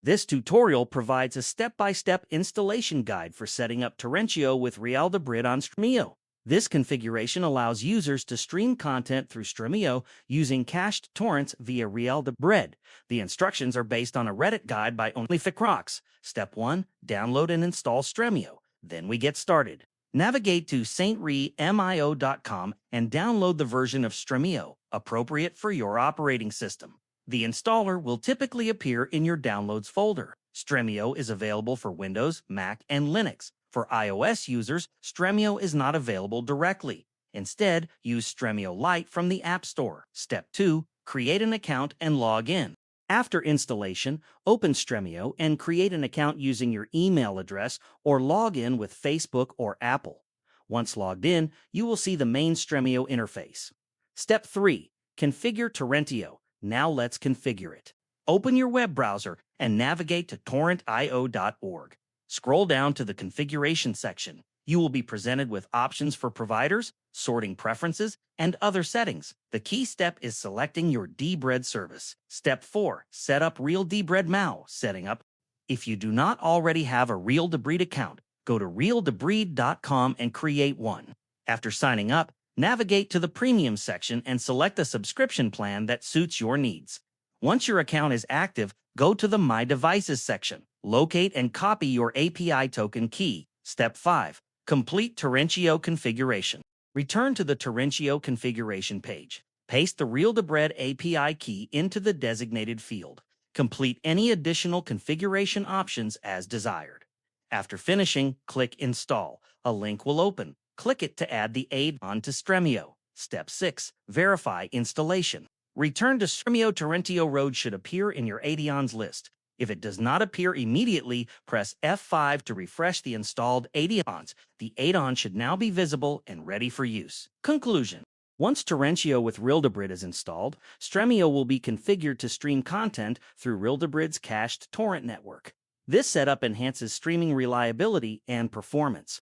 This tutorial provides a step-by-step installation guide for setting up Torrentio with Real-Debrid on Stremio. This configuration allows users to stream content through Stremio using cached torrents via Real-Debrid. The instructions are based on a Reddit guide by OnlyFicRocks. Step 1. Download and install Stremio. Then we get started. Navigate to stremio.com and download the version of Stremio appropriate for your operating system. The installer will typically appear in your Downloads folder. Stremio is available for Windows, Mac, and Linux. For iOS users, Stremio is not available directly. Instead, use Stremio Lite from the App Store. Step 2. Create an account and log in. After installation, open Stremio and create an account using your email address or log in with Facebook or Apple. Once logged in, you will see the main Stremio interface. Step 3. Configure Torrentio. Now let's configure it. Open your web browser and navigate to torrentio.org. Scroll down to the configuration section. You will be presented with options for providers, sorting preferences, and other settings. The key step is selecting your Debrid service. Step 4. Set up Real-Debrid MAU. Setting up. If you do not already have a Real-Debrid account, go to real-debrid.com and create one. After signing up, navigate to the Premium section and select a subscription plan that suits your needs. Once your account is active, go to the My Devices section. Locate and copy your API token key. Step 5. Complete Torrentio configuration. Return to the Torrentio configuration page. Paste the Real-Debrid API key into the designated field. Complete any additional configuration options as desired. After finishing, click Install. A link will open. Click it to add the add-on to Stremio. Step 6. Verify installation. Return to Stremio. Torrentio Road should appear in your add-ons list. If it does not appear immediately, press F5 to refresh the installed add-ons. The add-on should now be visible and ready for use. Conclusion. Once Torrentio with Real-Debrid is installed, Stremio will be configured to stream content through Real-Debrid's cached torrent network. This setup enhances streaming reliability and performance.